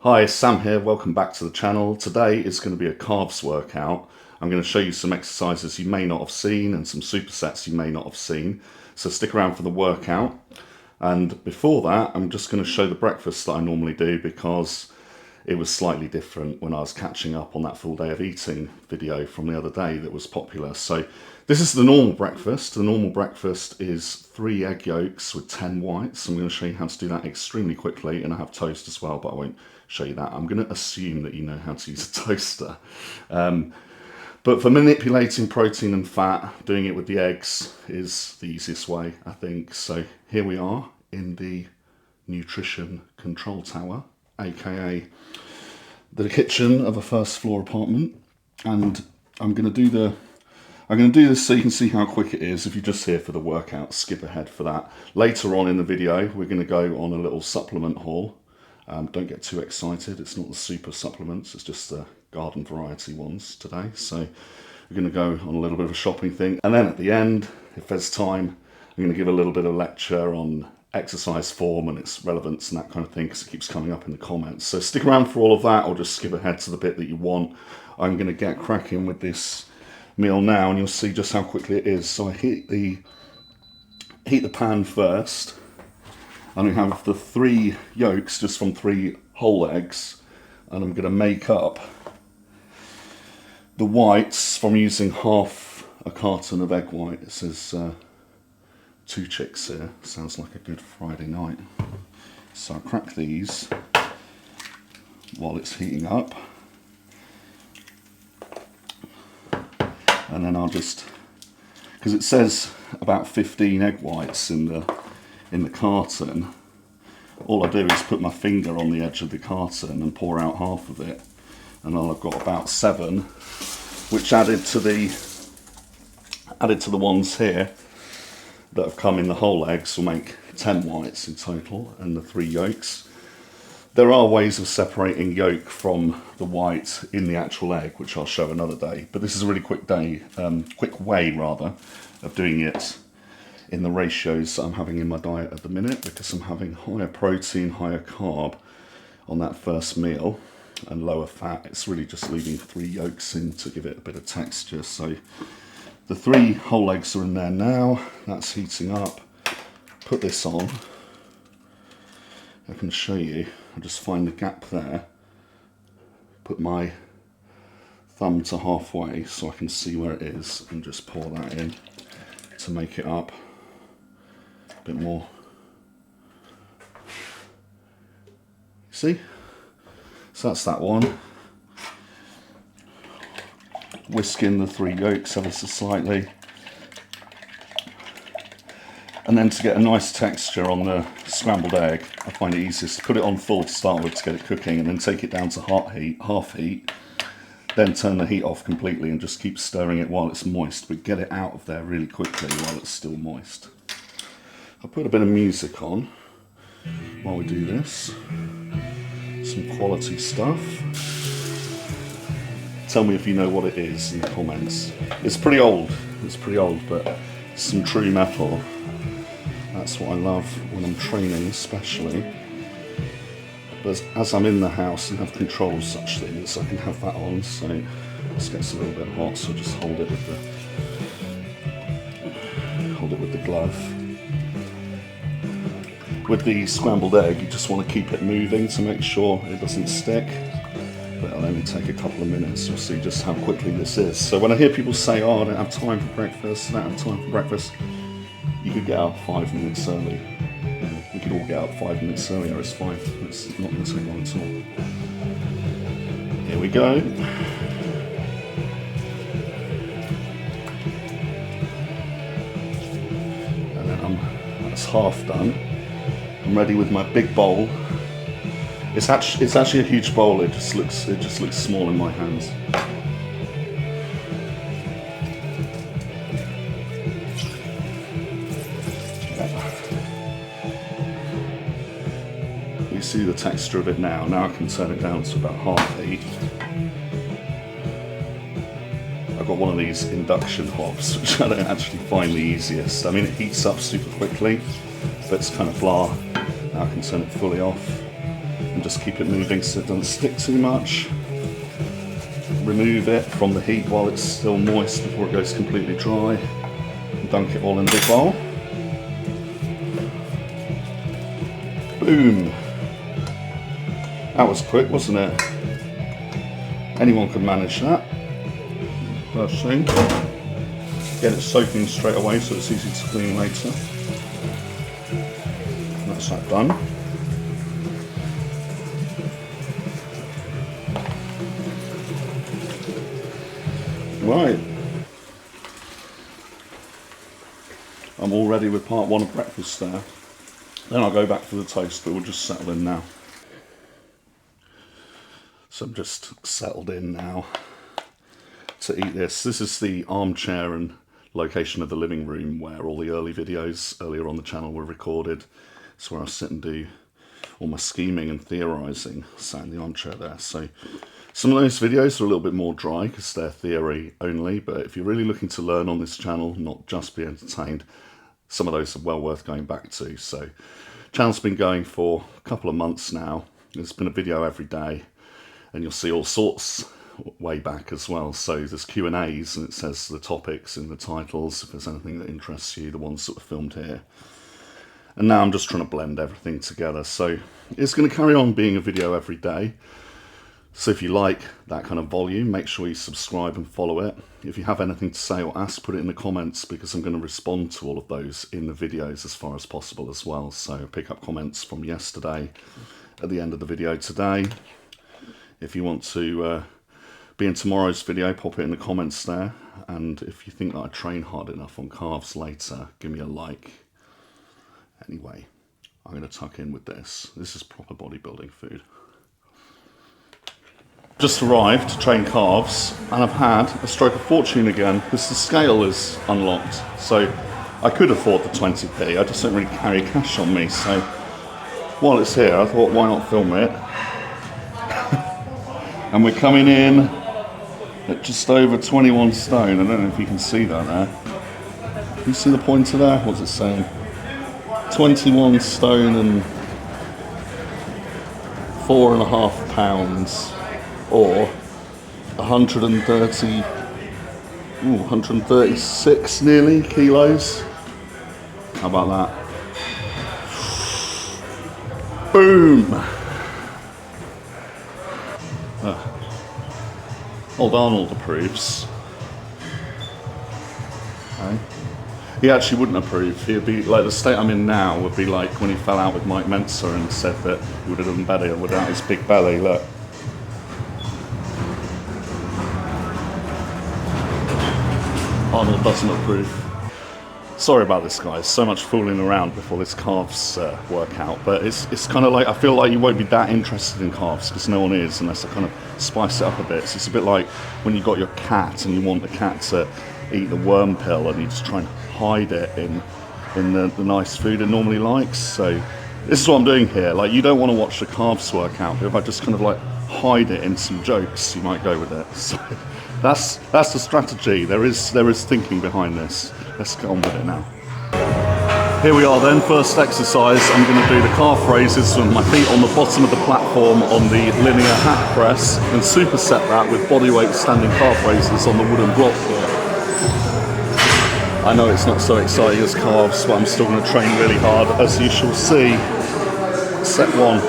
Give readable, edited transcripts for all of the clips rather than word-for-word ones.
Hi, Sam here, welcome back to the channel. Today is going to be a calves workout. I'm going to show you some exercises you may not have seen and some supersets you may not have seen. So stick around for the workout. And before that, I'm just going to show the breakfast that I normally do because it was slightly different when I was catching up on that full day of eating video from the other day that was popular. So this is the normal breakfast. The normal breakfast is 3 egg yolks with 10 whites. I'm going to show you how to do that extremely quickly, and I have toast as well, but I won't show you that. I'm going to assume that you know how to use a toaster. But for manipulating protein and fat, doing it with the eggs is the easiest way, I think. So here we are in the nutrition control tower, aka the kitchen of a first floor apartment, and I'm going to do this so you can see how quick it is. If you're just here for the workout, skip ahead for that. Later on in the video, we're going to go on a little supplement haul. Don't get too excited, it's not the super supplements, it's just the garden variety ones today. So we're going to go on a little bit of a shopping thing, and then at the end, if there's time, I'm going to give a little bit of lecture on exercise form and its relevance and that kind of thing, because it keeps coming up in the comments. So stick around for all of that, or just skip ahead to the bit that you want. I'm going to get cracking with this meal now, and you'll see just how quickly it is. So I heat the pan first, and we have the 3 yolks just from 3 whole eggs, and I'm going to make up the whites from using half a carton of egg white. It says 2 chicks here. Sounds like a good Friday night. So I'll crack these while it's heating up, and then I'll just, because it says about 15 egg whites in the carton, all I do is put my finger on the edge of the carton and pour out half of it, and then I've got about 7, which added to the ones here that have come in the whole eggs will make 10 whites in total, and the 3 yolks. There are ways of separating yolk from the white in the actual egg, which I'll show another day, but this is a really quick way of doing it in the ratios that I'm having in my diet at the minute, because I'm having higher protein, higher carb on that first meal and lower fat. It's really just leaving 3 yolks in to give it a bit of texture. So the 3 whole eggs are in there now. That's heating up. Put this on. I can show you. I'll just find the gap there. Put my thumb to halfway so I can see where it is, and just pour that in to make it up a bit more. See? So that's that one. Whisk in the 3 yolks ever so slightly. And then to get a nice texture on the scrambled egg, I find it easiest to put it on full to start with to get it cooking, and then take it down to half heat, then turn the heat off completely and just keep stirring it while it's moist, but get it out of there really quickly while it's still moist. I'll put a bit of music on while we do this. Some quality stuff. Tell me if you know what it is in the comments. It's pretty old, but some true metal. That's what I love when I'm training, especially. But as I'm in the house and have control of such things, I can have that on. So this gets a little bit hot, so just hold it with the glove. With the scrambled egg, you just want to keep it moving to make sure it doesn't stick. But it'll only take a couple of minutes. You'll see just how quickly this is. So when I hear people say, "Oh, I don't have time for breakfast," you could get out 5 minutes early. We could all get out 5 minutes earlier, it's fine. It's not going to take long at all. Here we go. And then that's half done. I'm ready with my big bowl. It's actually a huge bowl. It just looks small in my hands. You see the texture of it now. Now I can turn it down to about half heat. I've got one of these induction hobs, which I don't actually find the easiest. I mean, it heats up super quickly, but it's kind of blah. Now I can turn it fully off. and just keep it moving so it doesn't stick too much. Remove it from the heat while it's still moist before it goes completely dry. And dunk it all in a big bowl. Boom! That was quick, wasn't it? Anyone can manage that. First thing. Get it soaking straight away so it's easy to clean later. That's that done. Right. I'm all ready with part one of breakfast there. Then I'll go back for the toast, but we'll just settle in now. So I'm just settled in now to eat this. This is the armchair and location of the living room where all the early videos earlier on the channel were recorded. It's where I sit and do all my scheming and theorising, sat in the armchair there. So some of those videos are a little bit more dry because they're theory only, but if you're really looking to learn on this channel, not just be entertained, some of those are well worth going back to. So channel's been going for a couple of months now. There's been a video every day, and you'll see all sorts way back as well. So there's Q&As, and it says the topics in the titles, if there's anything that interests you, the ones that were filmed here. And now I'm just trying to blend everything together. So it's going to carry on being a video every day. So if you like that kind of volume, make sure you subscribe and follow it. If you have anything to say or ask, put it in the comments, because I'm going to respond to all of those in the videos as far as possible as well. So pick up comments from yesterday at the end of the video today. If you want to be in tomorrow's video, pop it in the comments there. And if you think that I train hard enough on calves later, give me a like. Anyway, I'm going to tuck in with this. This is proper bodybuilding food. Just arrived to train calves, and I've had a stroke of fortune again because the scale is unlocked. So I could afford the 20p, I just don't really carry cash on me. So while it's here, I thought, why not film it? And we're coming in at just over 21 stone. I don't know if you can see that there. Can you see the pointer there? What's it saying? 21 stone and 4.5 pounds. Or 136 nearly kilos. How about that? Boom! Old Arnold approves. Okay. He actually wouldn't approve. He'd be like, the state I'm in now would be like when he fell out with Mike Mensa and said that he would have done better without his big belly. Look. Arnold doesn't approve. Sorry about this, guys. So much fooling around before this calves workout, but it's kind of like, I feel like you won't be that interested in calves because no one is, unless I kind of spice it up a bit. So it's a bit like when you got your cat and you want the cat to eat the worm pill and you just try and hide it in the nice food it normally likes. So this is what I'm doing here. Like, you don't want to watch the calves workout, but if I just kind of like hide it in some jokes, you might go with it. So that's the strategy. There is thinking behind this. Let's get on with it now. Here we are then, first exercise. I'm going to do the calf raises with my feet on the bottom of the platform on the linear hack press and superset that with bodyweight standing calf raises on the wooden block here. I know it's not so exciting as calves, but I'm still going to train really hard, as you shall see. Set one.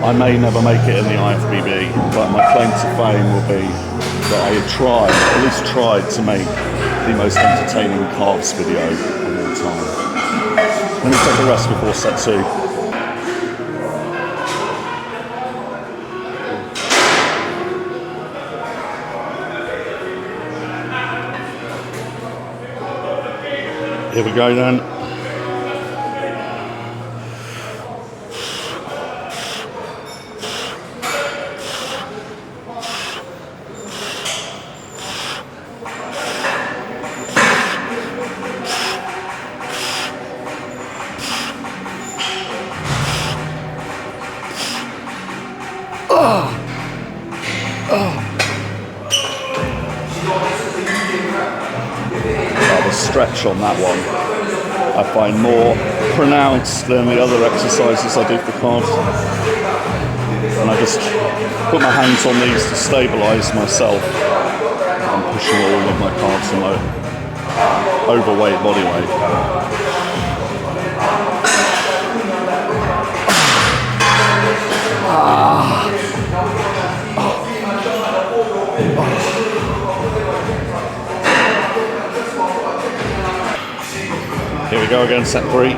I may never make it in the IFBB, but my claim to fame will be that I tried, at least tried, to make the most entertaining calves video of all time. Let me take a rest before set 2. Here we go then. The stretch on that one I find more pronounced than the other exercises I do for calves, and I just put my hands on these to stabilise myself. I'm pushing all of my calves and my overweight body weight. Here we go again, set 3.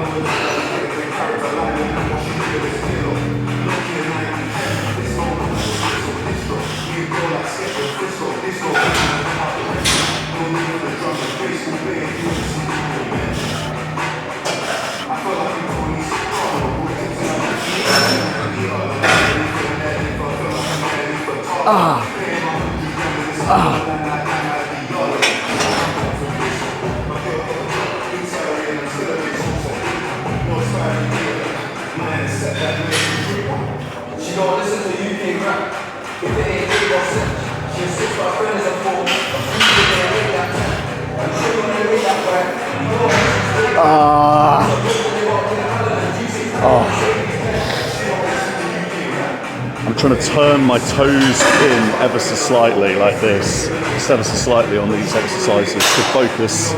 She don't listen to UK rap. If it ain't big or set, she'll sit for her friends and fall. I'm trying to turn my toes in ever so slightly like this, just ever so slightly on these exercises to focus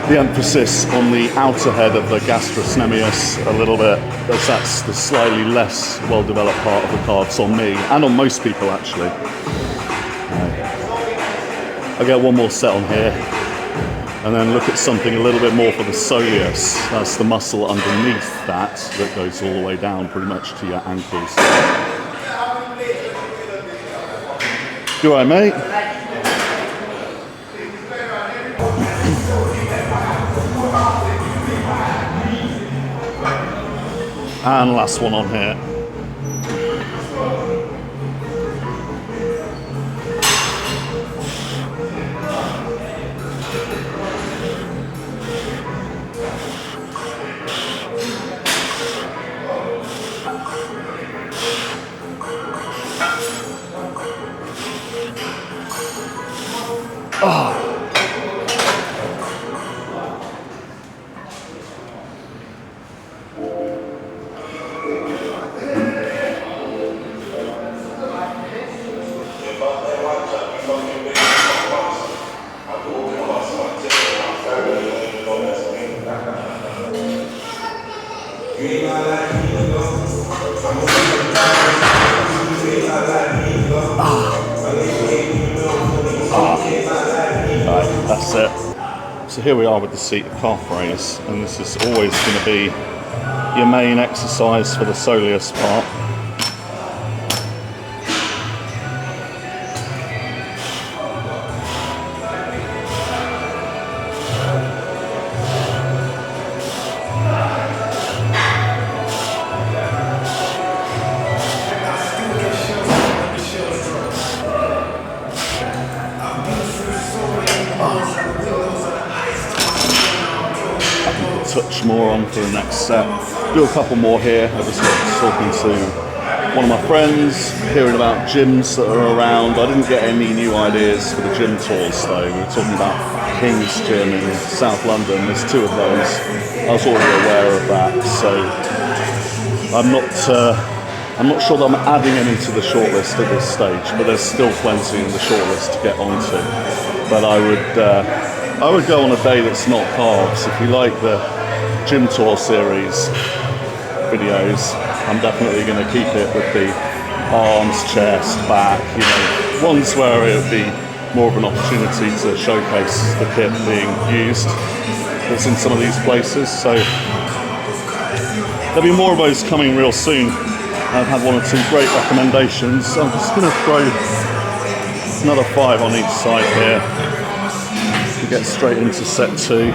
the emphasis on the outer head of the gastrocnemius a little bit, as that's the slightly less well-developed part of the calves on me, and on most people actually. I'll get one more set on here, and then look at something a little bit more for the soleus. That's the muscle underneath that goes all the way down pretty much to your ankles. You all right, mate? And last one on here. That's it. So here we are with the seated calf raise, and this is always going to be your main exercise for the soleus part. Touch more on for the next set. Do a couple more here. I just got talking to one of my friends, hearing about gyms that are around. I didn't get any new ideas for the gym tours though. We were talking about King's Gym in South London. There's 2 of those. I was already aware of that, so I'm not sure that I'm adding any to the shortlist at this stage, but there's still plenty in the shortlist to get onto. But I would go on a day that's not calves. If you like the gym tour series videos, I'm definitely going to keep it with the arms, chest, back, you know, ones where it would be more of an opportunity to showcase the kit being used that's in some of these places. So there'll be more of those coming real soon. I've had 1 or 2 great recommendations. So I'm just going to throw another 5 on each side here to get straight into set 2.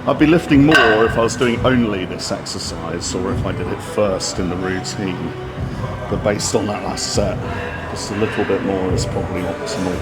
I'd be lifting more if I was doing only this exercise, or if I did it first in the routine. But based on that last set, just a little bit more is probably optimal.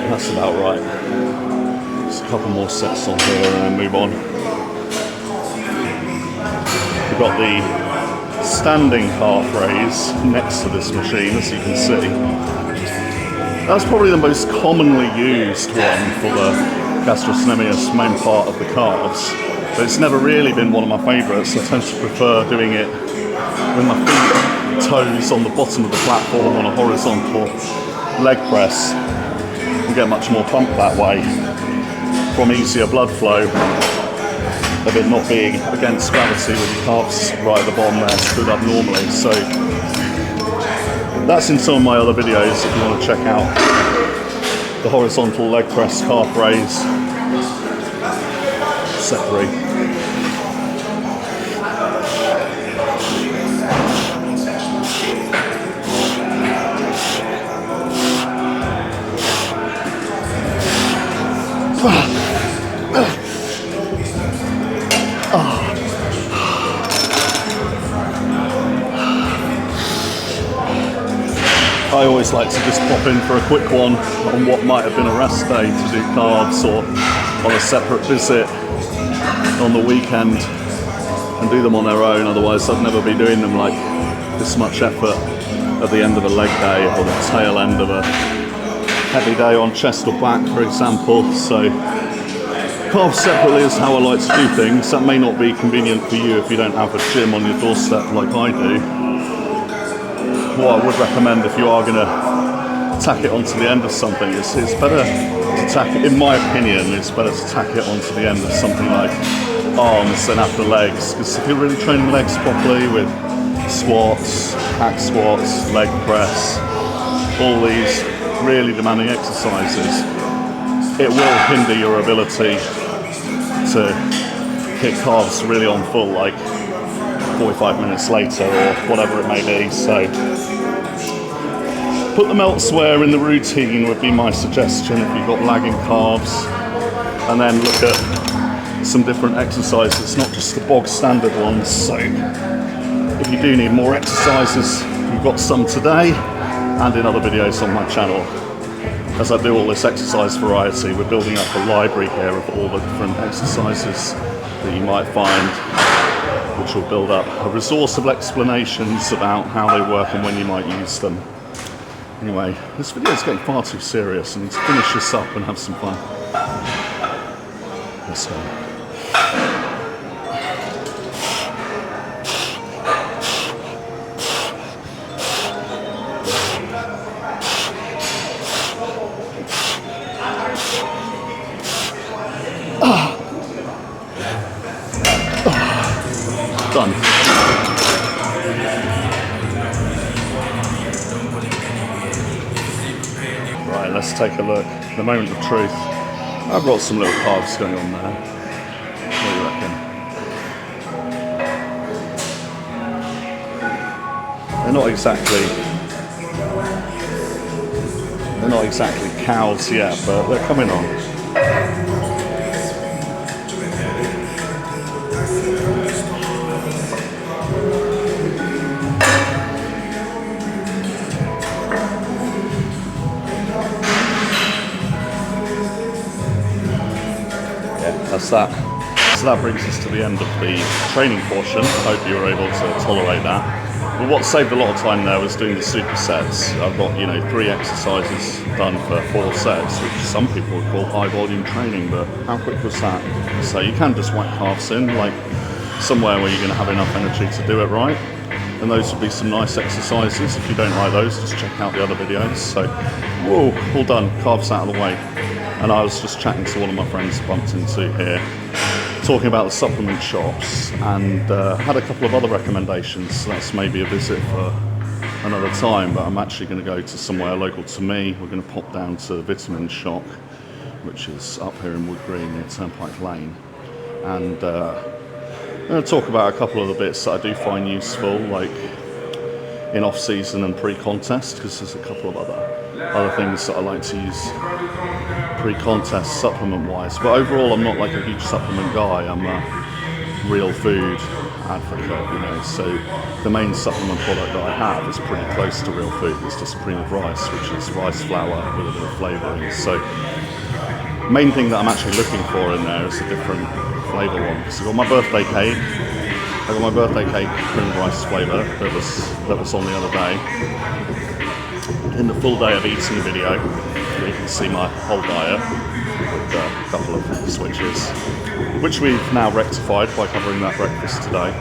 That's about right. Just a couple more sets on here and then move on. We've got the standing calf raise next to this machine, as you can see. That's probably the most commonly used one for the gastrocnemius, main part of the calves. But it's never really been one of my favourites. I tend to prefer doing it with my feet, toes on the bottom of the platform on a horizontal leg press. You get much more pump that way from easier blood flow of it not being against gravity with your calves right at the bottom there stood up normally. So that's in some of my other videos if you want to check out the horizontal leg press calf raise set 3. I always like to just pop in for a quick one on what might have been a rest day to do calves, or on a separate visit on the weekend, and do them on their own. Otherwise I'd never be doing them like this much effort at the end of a leg day or the tail end of a heavy day on chest or back, for example. So calves separately is how I like to do things. That may not be convenient for you if you don't have a gym on your doorstep like I do. What I would recommend if you are going to tack it onto the end of something is it's better to tack it, in my opinion, it's better to tack it onto the end of something like arms than after legs. Because if you're really training legs properly with squats, hack squats, leg press, all these really demanding exercises, it will hinder your ability to hit calves really on full, like 45 minutes later or whatever it may be. So put them elsewhere in the routine would be my suggestion if you've got lagging calves, and then look at some different exercises, not just the bog standard ones. So if you do need more exercises, you've got some today and in other videos on my channel. As I do all this exercise variety, we're building up a library here of all the different exercises that you might find, which will build up a resource of explanations about how they work and when you might use them. Anyway, this video is getting far too serious. I need to finish this up and have some fun. Let's go. Done. Right, let's take a look. The moment of truth. I've got some little calves going on there. What do you reckon? They're not exactly cows yet, but they're coming on. That's that. That's So that brings us to the end of the training portion. I hope you were able to tolerate that. But what saved a lot of time there was doing the supersets. I've got, 3 exercises done for 4 sets, which some people would call high volume training, but how quick was that? So you can just whack calves in, like somewhere where you're going to have enough energy to do it right. And those would be some nice exercises. If you don't like those, just check out the other videos. So, whoa, all done, calves out of the way. And I was just chatting to one of my friends I bumped into here, talking about the supplement shops, and had a couple of other recommendations. So that's maybe a visit for another time, but I'm actually going to go to somewhere local to me. We're going to pop down to the vitamin shop, which is up here in Wood Green near Turnpike Lane, and I'm going to talk about a couple of the bits that I do find useful, like in off-season and pre-contest, because there's a couple of other things that I like to use pre-contest supplement-wise. But overall, I'm not like a huge supplement guy. I'm a real food advocate, So the main supplement product that I have is pretty close to real food. It's just cream of rice, which is rice flour with a bit of flavouring. So main thing that I'm actually looking for in there is a different flavour one. So I've got my birthday cake. I got my birthday cake cream of rice flavour that was on the other day. In the full day of eating video, you can see my whole diet with a couple of switches, which we've now rectified by covering that breakfast today.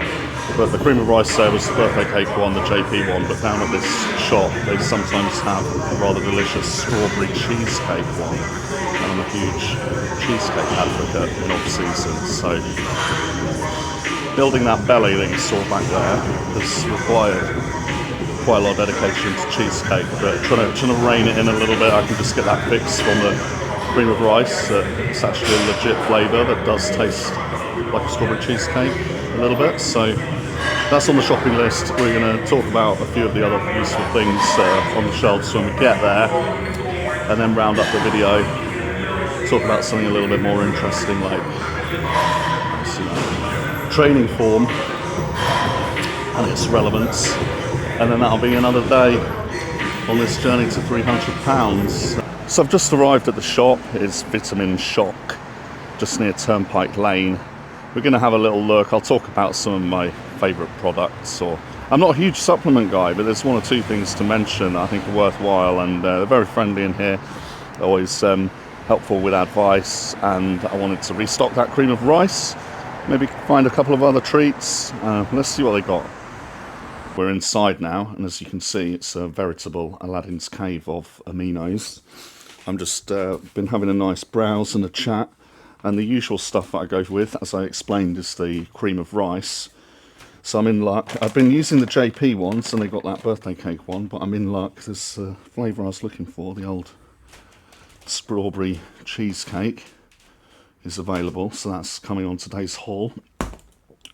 But the cream of rice there was the birthday cake one, the JP one, but down at this shop they sometimes have a rather delicious strawberry cheesecake one. And I'm a huge cheesecake advocate in off-season, so building that belly that you saw back there has required quite a lot of dedication to cheesecake, but trying to rein it in a little bit. I can just get that fix from the cream of rice. It's actually a legit flavour that does taste like a strawberry cheesecake a little bit, so that's on the shopping list. We're going to talk about a few of the other useful things on the shelves when we get there, and then round up the video, talk about something a little bit more interesting, like training form and its relevance. And then that'll be another day on this journey to 300 pounds. So I've just arrived at the shop. It's Vitamin Shock, just near Turnpike Lane. We're going to have a little look. I'll talk about some of my favourite products. I'm not a huge supplement guy, but there's one or two things to mention that I think are worthwhile, and they're very friendly in here. Always helpful with advice, and I wanted to restock that cream of rice. Maybe find a couple of other treats. Let's see what they got. We're inside now, and as you can see, it's a veritable Aladdin's cave of aminos. I'm just been having a nice browse and a chat, and the usual stuff that I go with, as I explained, is the cream of rice. So I'm in luck. I've been using the JP ones, and they got that birthday cake one, but I'm in luck. There's the flavour I was looking for, the old strawberry cheesecake is available, so that's coming on today's haul.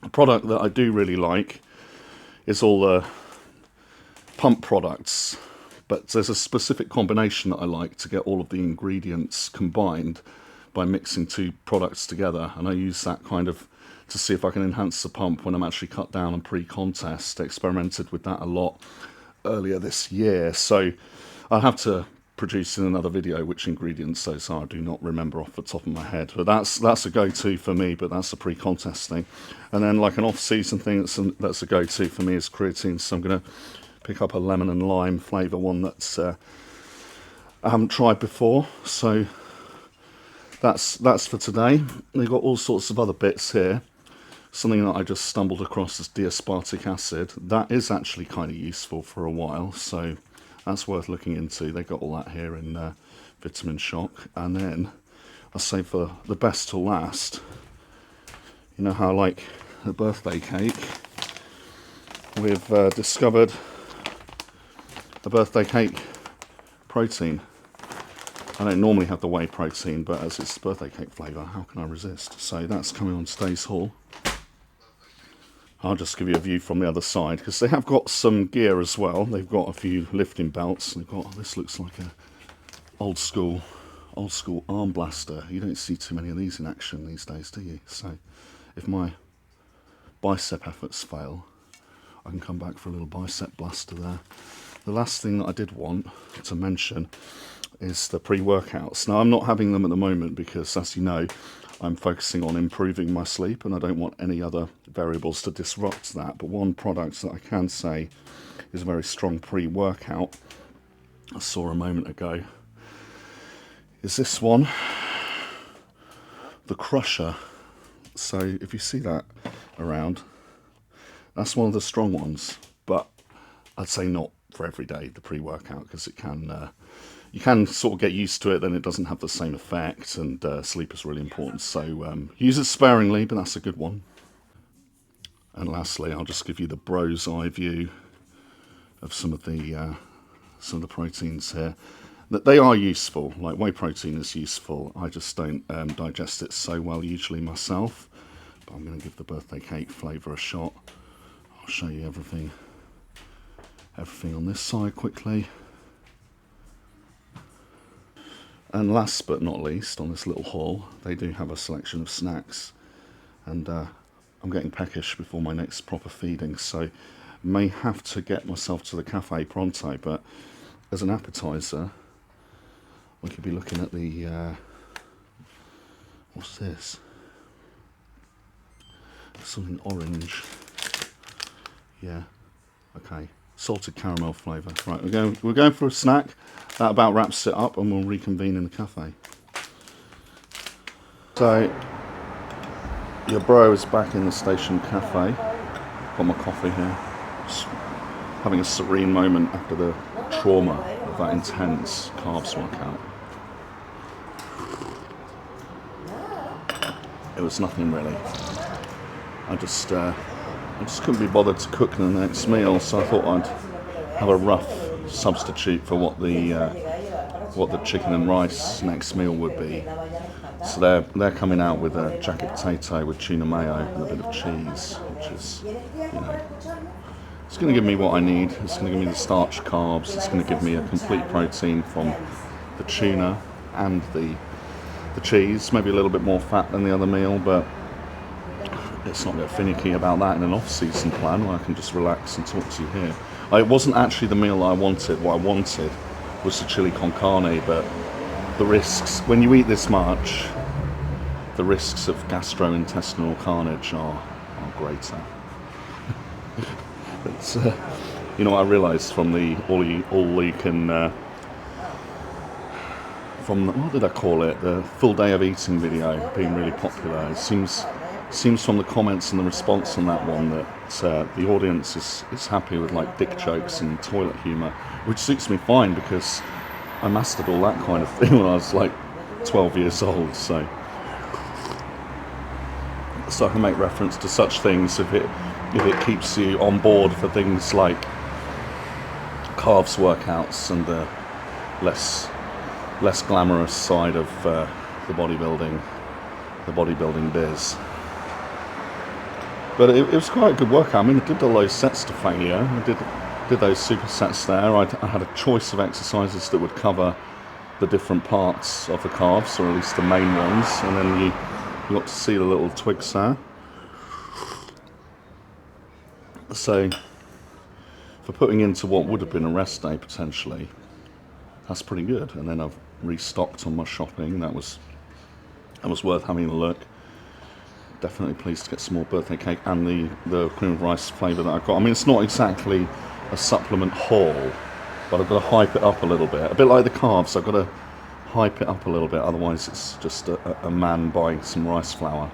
A product that I do really like is all the pump products, but there's a specific combination that I like to get all of the ingredients combined by mixing 2 products together, and I use that kind of to see if I can enhance the pump when I'm actually cut down on pre-contest. I experimented with that a lot earlier this year, so I'll have to produce in another video which ingredients those are. I do not remember off the top of my head, but that's a go-to for me, but that's a pre-contest thing. And then like an off-season thing that's a go-to for me is creatine, so I'm going to pick up a lemon and lime flavour one that's I haven't tried before, so that's for today. They've got all sorts of other bits here. Something that I just stumbled across is D-aspartic acid. That is actually kind of useful for a while, so that's worth looking into. They got all that here in Vitamin Shock. And then I'll save for the best till last. You know how I like a birthday cake? We've discovered a birthday cake protein. I don't normally have the whey protein, but as it's birthday cake flavour, how can I resist? So that's coming on today's haul. I'll just give you a view from the other side, because they have got some gear as well. They've got a few lifting belts. They've got, this looks like a old school arm blaster. You don't see too many of these in action these days, do you? So if my bicep efforts fail, I can come back for a little bicep blaster there. The last thing that I did want to mention is the pre-workouts. Now I'm not having them at the moment because, as you know, I'm focusing on improving my sleep, and I don't want any other variables to disrupt that. But one product that I can say is a very strong pre-workout, I saw a moment ago, is this one, the Crusher. So if you see that around, that's one of the strong ones, but I'd say not for every day, the pre-workout, because it can you can sort of get used to it, then it doesn't have the same effect, and sleep is really important. So use it sparingly, but that's a good one. And lastly, I'll just give you the bro's eye view of some of the proteins here. That they are useful. Like whey protein is useful. I just don't digest it so well usually myself. But I'm going to give the birthday cake flavour a shot. I'll show you everything on this side quickly. And last but not least, on this little haul, they do have a selection of snacks. And I'm getting peckish before my next proper feeding, so may have to get myself to the cafe pronto. But as an appetizer, we could be looking at the what's this? Something orange. Yeah. Okay. Salted caramel flavour. Right, we're going for a snack. That about wraps it up, and we'll reconvene in the cafe. So, your bro is back in the station cafe. Got my coffee here. Just having a serene moment after the trauma of that intense carbs workout. It was nothing really. I just couldn't be bothered to cook the next meal, so I thought I'd have a rough substitute for what the chicken and rice next meal would be. So they're coming out with a jacket potato with tuna mayo and a bit of cheese, which is, it's going to give me what I need. It's going to give me the starch carbs. It's going to give me a complete protein from the tuna and the cheese. Maybe a little bit more fat than the other meal, but let's not get finicky about that in an off-season plan where I can just relax and talk to you here. It wasn't actually the meal I wanted. What I wanted was the chili con carne, but the risks, when you eat this much, the risks of gastrointestinal carnage are greater. It's, I realised from the all you can, from the, what did I call it, the full day of eating video being really popular. It seems from the comments and the response on that one that the audience is happy with like dick jokes and toilet humour, which suits me fine because I mastered all that kind of thing when I was like 12 years old. So I can make reference to such things if it keeps you on board for things like calves workouts and the less glamorous side of the bodybuilding biz. But it was quite a good workout. I mean, I did all those sets to failure. I did those supersets there. I had a choice of exercises that would cover the different parts of the calves, or at least the main ones. And then you got to see the little twigs there. So, for putting into what would have been a rest day potentially, that's pretty good. And then I've restocked on my shopping. That was worth having a look. Definitely pleased to get some more birthday cake and the cream of rice flavour that I got. I mean, it's not exactly a supplement haul, but I've got to hype it up a little bit. A bit like the carbs, I've got to hype it up a little bit, otherwise it's just a man buying some rice flour.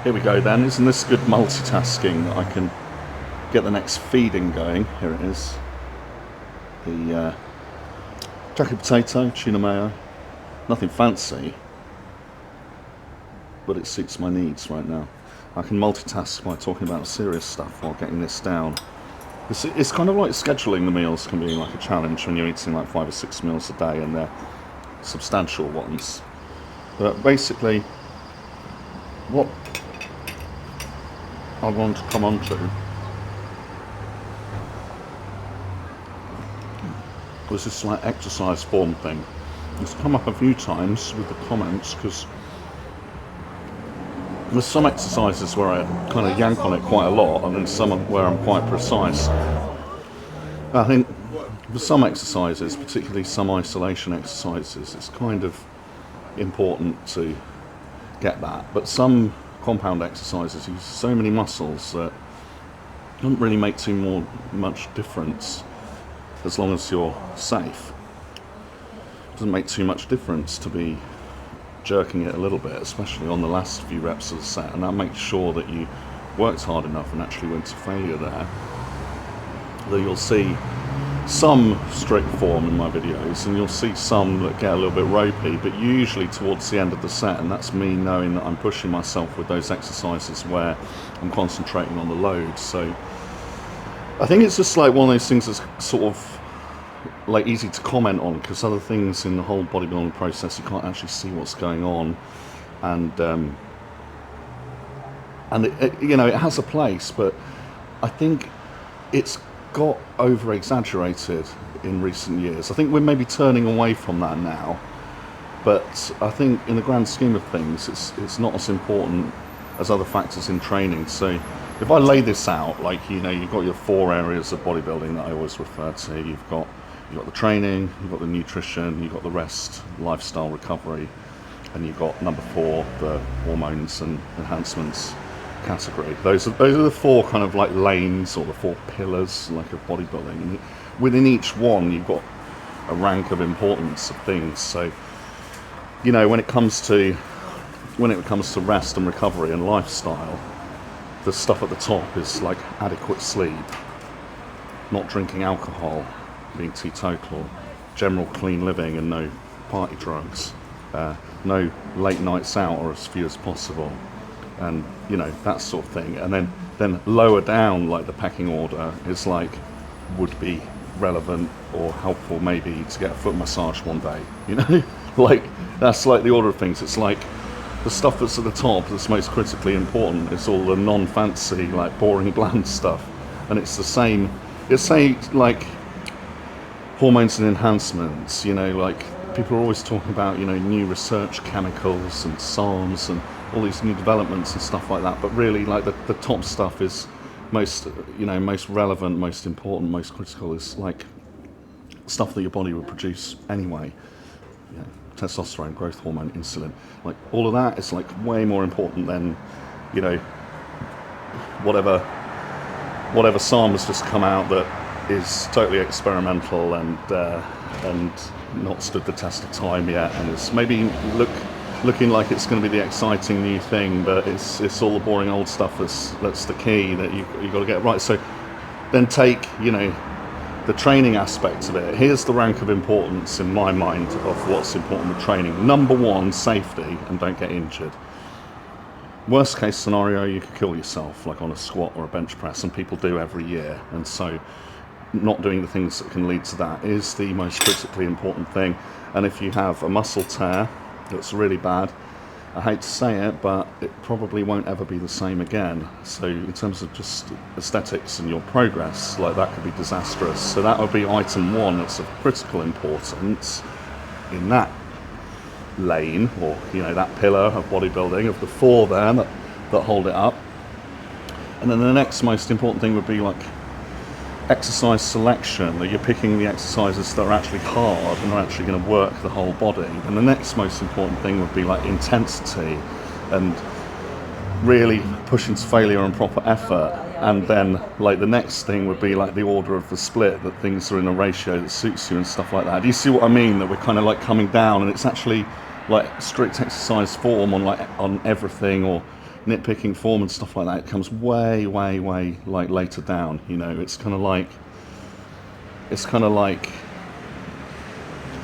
Here we go then. Isn't this good multitasking that I can get the next feeding going? Here it is. The jacket potato, tuna mayo. Nothing fancy, but it suits my needs right now. I can multitask by talking about serious stuff while getting this down. It's kind of like scheduling the meals can be like a challenge when you're eating like 5 or 6 meals a day and they're substantial ones. But basically, what I want to come on to was this like exercise form thing. It's come up a few times with the comments because there's some exercises where I kind of yank on it quite a lot, and then some where I'm quite precise. I think for some exercises, particularly some isolation exercises, it's kind of important to get that. But some compound exercises use so many muscles that it doesn't really make too much difference as long as you're safe. It doesn't make too much difference to be jerking it a little bit, especially on the last few reps of the set, and that makes sure that you worked hard enough and actually went to failure there. Though you'll see some strict form in my videos, and you'll see some that get a little bit ropey, but usually towards the end of the set, and that's me knowing that I'm pushing myself with those exercises where I'm concentrating on the load. So I think it's just like one of those things that's sort of like easy to comment on, because other things in the whole bodybuilding process you can't actually see what's going on, and you know, it has a place, but I think it's got over exaggerated in recent years. I think we're maybe turning away from that now, but I think in the grand scheme of things it's not as important as other factors in training. So if I lay this out, like, you know, you've got your 4 areas of bodybuilding that I always refer to. You've got the training, you've got the nutrition, you've got the rest, lifestyle, recovery, and you've got number 4, the hormones and enhancements category. Those are the 4 kind of like lanes, or the 4 pillars, like, of bodybuilding. And within each one you've got a rank of importance of things. So, you know, when it comes to rest and recovery and lifestyle, the stuff at the top is like adequate sleep, not drinking alcohol, being teetotal, general clean living and no party drugs, no late nights out or as few as possible, and, you know, that sort of thing. And then lower down, like, the pecking order is like, would be relevant or helpful maybe to get a foot massage one day, you know. Like, that's like the order of things. It's like the stuff that's at the top that's most critically important is all the non-fancy, like, boring, bland stuff. And it's the same. It's say like hormones and enhancements, you know, like, people are always talking about, you know, new research chemicals and SARMs and all these new developments and stuff like that, but really, like, the top stuff is most, you know, most relevant, most important, most critical, is like stuff that your body would produce anyway. You know, testosterone, growth hormone, insulin, like, all of that is like way more important than, you know, whatever SARM has just come out that is totally experimental and not stood the test of time yet, and it's maybe looking like it's going to be the exciting new thing, but it's all the boring old stuff that's the key that you got to get right. So then take, you know, the training aspect of it. Here's the rank of importance in my mind of what's important with training. Number 1, safety, and don't get injured. Worst case scenario, you could kill yourself, like on a squat or a bench press, and people do every year. And so not doing the things that can lead to that is the most critically important thing. And if you have a muscle tear that's really bad, I hate to say it, but it probably won't ever be the same again. So in terms of just aesthetics and your progress, like, that could be disastrous. So that would be item 1 that's of critical importance in that lane, or, you know, that pillar of bodybuilding, of the 4 there that hold it up. And then the next most important thing would be, like, exercise selection, that you're picking the exercises that are actually hard and are actually going to work the whole body. And the next most important thing would be, like, intensity and really pushing to failure and proper effort. And then, like, the next thing would be, like, the order of the split, that things are in a ratio that suits you and stuff like that. Do you see what I mean? That we're kind of like coming down, and it's actually like strict exercise form on everything, or nitpicking form and stuff like that. It comes way like later down, you know. It's kind of like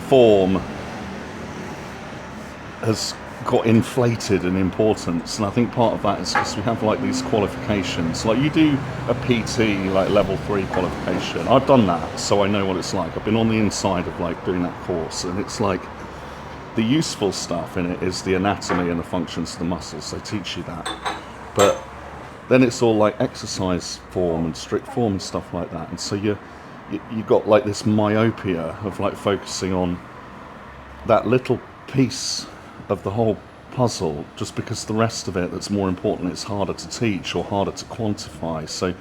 form has got inflated in importance, and I think part of that is because we have, like, these qualifications. Like, you do a PT, like, level 3 qualification. I've done that, so I know what it's like. I've been on the inside of, like, doing that course, and it's like, the useful stuff in it is the anatomy and the functions of the muscles. They teach you that, but then it's all like exercise form and strict form and stuff like that. And so you got, like, this myopia of, like, focusing on that little piece of the whole puzzle, just because the rest of it that's more important, it's harder to teach or harder to quantify. So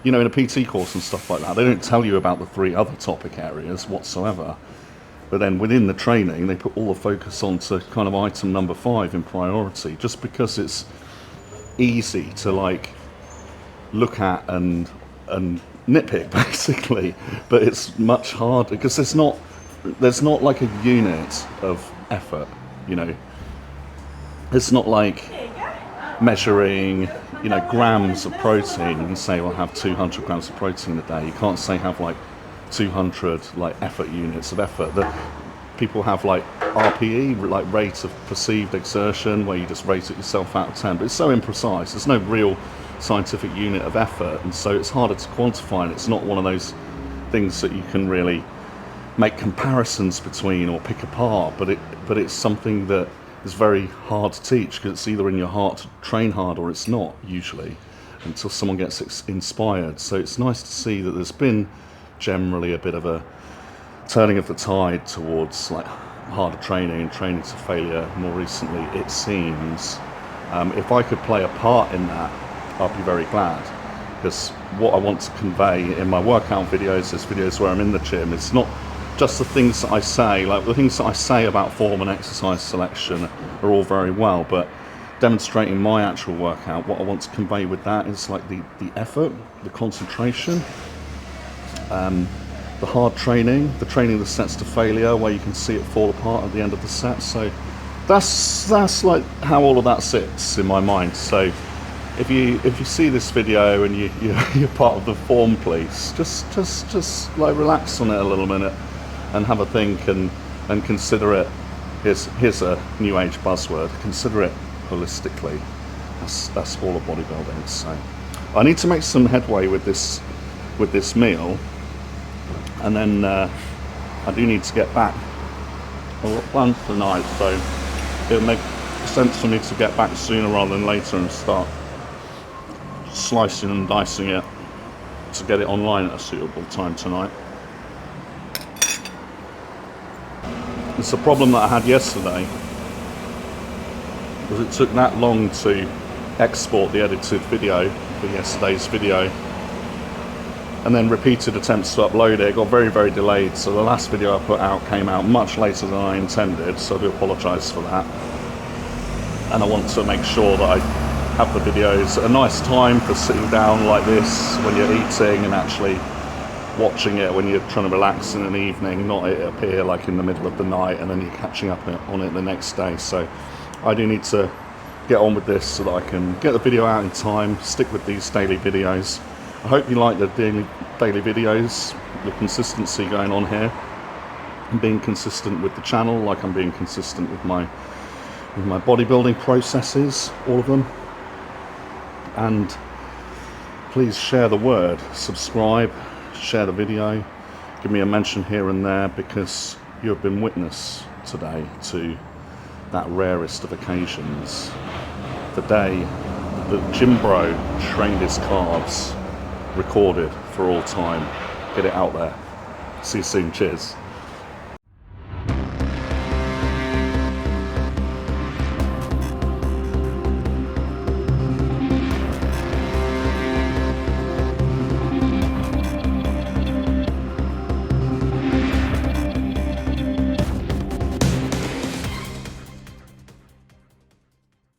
you know, in a PT course and stuff like that, they don't tell you about the 3 other topic areas whatsoever. But then within the training, they put all the focus onto kind of item number 5 in priority, just because it's easy to like look at and nitpick basically. But it's much harder because there's not like a unit of effort, you know. It's not like measuring, you know, grams of protein. You can say, well, have 200 grams of protein a day. You can't say have like 200 like effort units of effort. That people have like RPE, like rate of perceived exertion, where you just rate it yourself out of 10. But it's so imprecise. There's no real scientific unit of effort, and so it's harder to quantify. And it's not one of those things that you can really make comparisons between or pick apart. But it's something that is very hard to teach, because it's either in your heart to train hard or it's not, usually, until someone gets inspired. So it's nice to see that there's been generally a bit of a turning of the tide towards like harder training and training to failure more recently, it seems. If I could play a part in that, I'd be very glad, because what I want to convey in my workout videos, is videos where I'm in the gym, it's not just the things that I say. Like the things that I say about form and exercise selection are all very well, but demonstrating my actual workout, what I want to convey with that is like the effort, the concentration, the hard training, the training that sets to failure, where you can see it fall apart at the end of the set. So that's like how all of that sits in my mind. So if you see this video and you're part of the form police, just like relax on it a little minute and have a think and consider it. Here's a new age buzzword. Consider it holistically. That's all of bodybuilding. So I need to make some headway with this meal, and then I do need to get back. I've got plans tonight, so it'll make sense for me to get back sooner rather than later and start slicing and dicing it to get it online at a suitable time tonight. It's a problem that I had yesterday, because it took that long to export the edited video for yesterday's video, and then repeated attempts to upload it got very, very delayed. So the last video I put out came out much later than I intended, so I do apologise for that. And I want to make sure that I have the videos at a nice time for sitting down like this when you're eating and actually watching it when you're trying to relax in an evening, not it appear like in the middle of the night and then you're catching up on it the next day. So I do need to get on with this so that I can get the video out in time, stick with these daily videos. I hope you like the daily videos, the consistency going on here, and being consistent with the channel, like I'm being consistent with my bodybuilding processes, all of them. And please share the word, subscribe, share the video, give me a mention here and there, because you have been witness today to that rarest of occasions, the day that Jim Bro trained his calves, recorded for all time. Get it out there. See you soon. Cheers.